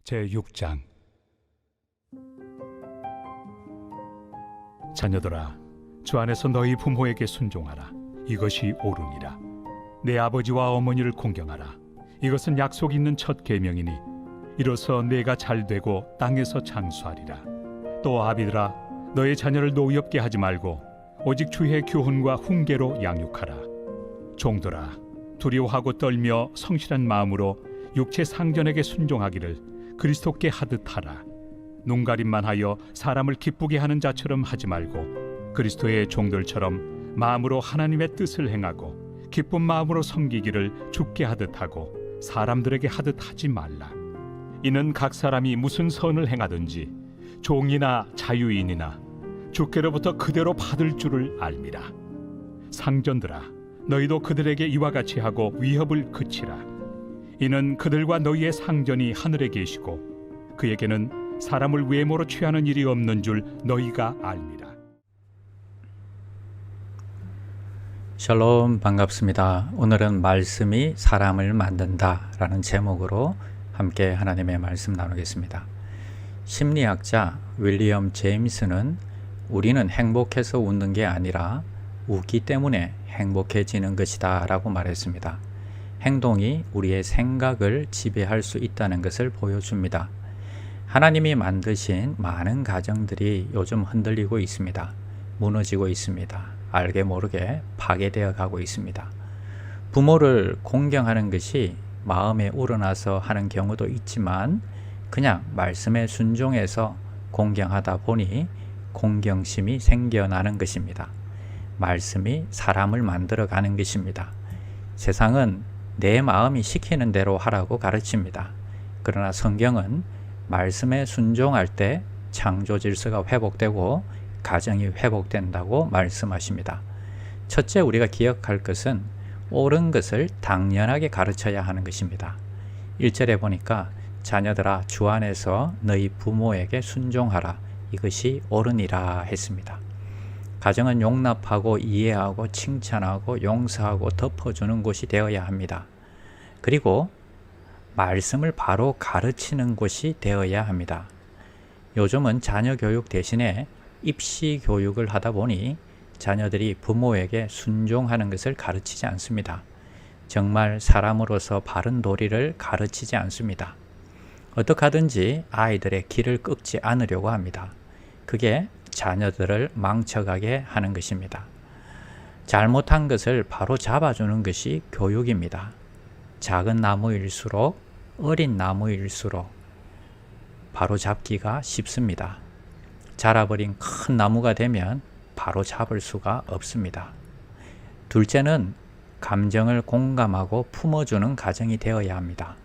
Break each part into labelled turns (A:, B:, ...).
A: 제6장. 자녀들아, 주 안에서 너희 부모에게 순종하라. 이것이 옳으니라. 내 아버지와 어머니를 공경하라. 이것은 약속 있는 첫 계명이니 이로써 내가 잘되고 땅에서 장수하리라. 또 아비들아, 너의 자녀를 노엽게 하지 말고 오직 주의 교훈과 훈계로 양육하라. 종들아, 두려워하고 떨며 성실한 마음으로 육체 상전에게 순종하기를 그리스도께 하듯 하라. 눈가림만 하여 사람을 기쁘게 하는 자처럼 하지 말고 그리스도의 종들처럼 마음으로 하나님의 뜻을 행하고 기쁜 마음으로 섬기기를 주께 하듯 하고 사람들에게 하듯 하지 말라. 이는 각 사람이 무슨 선을 행하든지 종이나 자유인이나 주께로부터 그대로 받을 줄을 알미라. 상전들아, 너희도 그들에게 이와 같이 하고 위협을 그치라. 이는 그들과 너희의 상전이 하늘에 계시고 그에게는 사람을 외모로 취하는 일이 없는 줄 너희가 알미라.
B: 샬롬, 반갑습니다. 오늘은 말씀이 사람을 만든다 라는 제목으로 함께 하나님의 말씀 나누겠습니다. 심리학자 윌리엄 제임스는 우리는 행복해서 웃는 게 아니라 웃기 때문에 행복해지는 것이다 라고 말했습니다. 행동이 우리의 생각을 지배할 수 있다는 것을 보여줍니다. 하나님이 만드신 많은 가정들이 요즘 흔들리고 있습니다. 무너지고 있습니다. 알게 모르게 파괴되어 가고 있습니다. 부모를 공경하는 것이 마음에 우러나서 하는 경우도 있지만 그냥 말씀에 순종해서 공경하다 보니 공경심이 생겨나는 것입니다. 말씀이 사람을 만들어 가는 것입니다. 세상은 내 마음이 시키는 대로 하라고 가르칩니다. 그러나 성경은 말씀에 순종할 때 창조 질서가 회복되고 가정이 회복된다고 말씀하십니다. 첫째, 우리가 기억할 것은 옳은 것을 당연하게 가르쳐야 하는 것입니다. 1절에 보니까 자녀들아, 주 안에서 너희 부모에게 순종하라. 이것이 옳으니라 했습니다. 가정은 용납하고 이해하고 칭찬하고 용서하고 덮어주는 곳이 되어야 합니다. 그리고 말씀을 바로 가르치는 곳이 되어야 합니다. 요즘은 자녀 교육 대신에 입시 교육을 하다 보니 자녀들이 부모에게 순종하는 것을 가르치지 않습니다. 정말 사람으로서 바른 도리를 가르치지 않습니다. 어떻게 하든지 아이들의 길을 꺾지 않으려고 합니다. 그게 자녀들을 망쳐가게 하는 것입니다. 잘못한 것을 바로 잡아주는 것이 교육입니다. 작은 나무일수록 어린 나무일수록 바로 잡기가 쉽습니다. 자라버린 큰 나무가 되면 바로 잡을 수가 없습니다. 둘째는 감정을 공감하고 품어주는 가정이 되어야 합니다.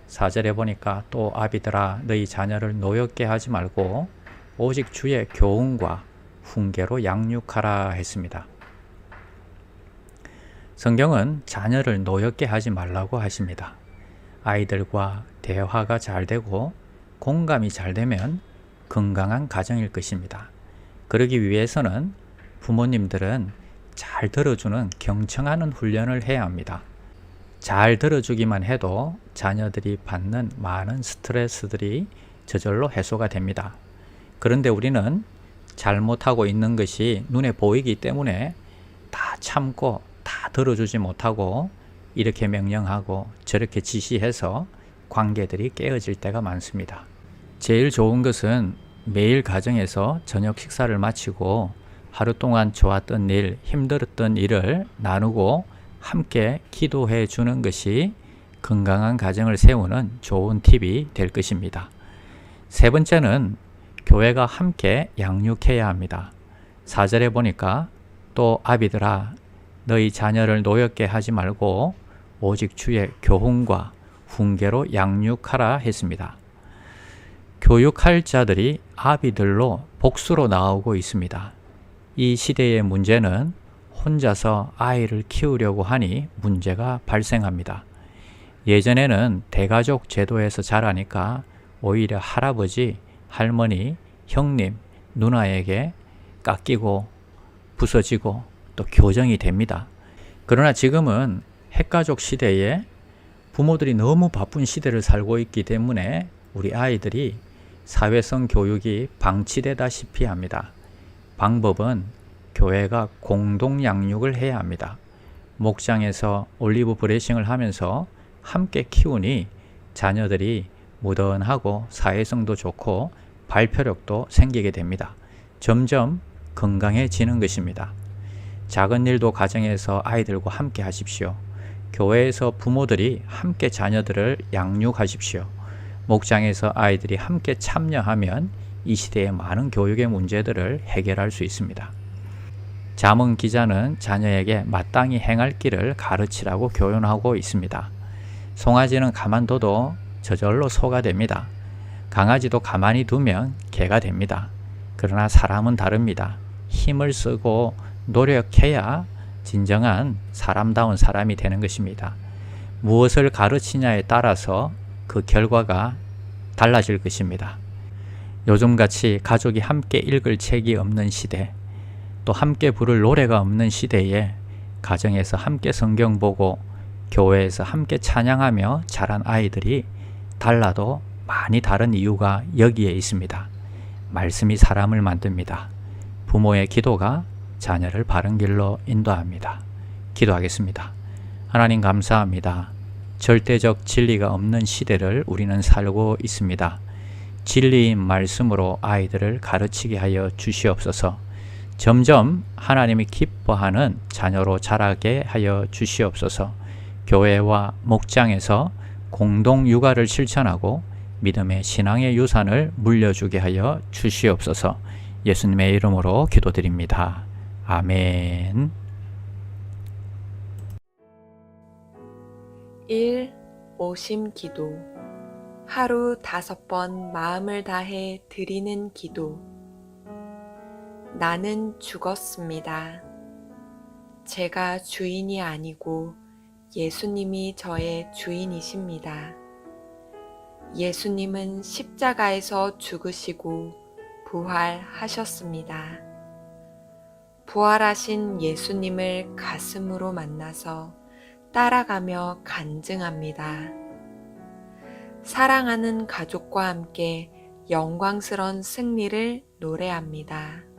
B: 4절에 보니까 또 아비들아, 너희 자녀를 노엽게 하지 말고 오직 주의 교훈과 훈계로 양육하라 했습니다. 성경은 자녀를 노엽게 하지 말라고 하십니다. 아이들과 대화가 잘 되고 공감이 잘 되면 건강한 가정일 것입니다. 그러기 위해서는 부모님들은 잘 들어주는 경청하는 훈련을 해야 합니다. 잘 들어주기만 해도 자녀들이 받는 많은 스트레스들이 저절로 해소가 됩니다. 그런데 우리는 잘못하고 있는 것이 눈에 보이기 때문에 다 참고 다 들어주지 못하고 이렇게 명령하고 저렇게 지시해서 관계들이 깨어질 때가 많습니다. 제일 좋은 것은 매일 가정에서 저녁 식사를 마치고 하루 동안 좋았던 일, 힘들었던 일을 나누고 함께 기도해 주는 것이 건강한 가정을 세우는 좋은 팁이 될 것입니다. 세 번째는 교회가 함께 양육해야 합니다. 4절에 보니까 또 아비들아, 너희 자녀를 노엽게 하지 말고 오직 주의 교훈과 훈계로 양육하라 했습니다. 교육할 자들이 아비들로 복수로 나오고 있습니다. 이 시대의 문제는 혼자서 아이를 키우려고 하니 문제가 발생합니다. 예전에는 대가족 제도에서 자라니까 오히려 할아버지, 할머니, 형님, 누나에게 깎이고 부서지고 또 교정이 됩니다. 그러나 지금은 핵가족 시대에 부모들이 너무 바쁜 시대를 살고 있기 때문에 우리 아이들이 사회성 교육이 방치되다시피 합니다. 방법은 교회가 공동 양육을 해야 합니다. 목장에서 올리브 브레싱을 하면서 함께 키우니 자녀들이 무던하고 사회성도 좋고 발표력도 생기게 됩니다. 점점 건강해지는 것입니다. 작은 일도 가정에서 아이들과 함께 하십시오. 교회에서 부모들이 함께 자녀들을 양육하십시오. 목장에서 아이들이 함께 참여하면 이 시대의 많은 교육의 문제들을 해결할 수 있습니다. 잠언 기자는 자녀에게 마땅히 행할 길을 가르치라고 교훈하고 있습니다. 송아지는 가만둬도 저절로 소가 됩니다. 강아지도 가만히 두면 개가 됩니다. 그러나 사람은 다릅니다. 힘을 쓰고 노력해야 진정한 사람다운 사람이 되는 것입니다. 무엇을 가르치냐에 따라서 그 결과가 달라질 것입니다. 요즘같이 가족이 함께 읽을 책이 없는 시대, 또 함께 부를 노래가 없는 시대에 가정에서 함께 성경 보고 교회에서 함께 찬양하며 자란 아이들이 달라도 많이 다른 이유가 여기에 있습니다. 말씀이 사람을 만듭니다. 부모의 기도가 자녀를 바른 길로 인도합니다. 기도하겠습니다. 하나님 감사합니다. 절대적 진리가 없는 시대를 우리는 살고 있습니다. 진리인 말씀으로 아이들을 가르치게 하여 주시옵소서. 점점 하나님이 기뻐하는 자녀로 자라게 하여 주시옵소서. 교회와 목장에서 공동 육아를 실천하고 믿음의 신앙의 유산을 물려주게 하여 주시옵소서. 예수님의 이름으로 기도드립니다. 아멘.
C: 1. 오심 기도. 하루 5번 마음을 다해 드리는 기도. 나는 죽었습니다. 제가 주인이 아니고 예수님이 저의 주인이십니다. 예수님은 십자가에서 죽으시고 부활하셨습니다. 부활하신 예수님을 가슴으로 만나서 따라가며 간증합니다. 사랑하는 가족과 함께 영광스러운 승리를 노래합니다.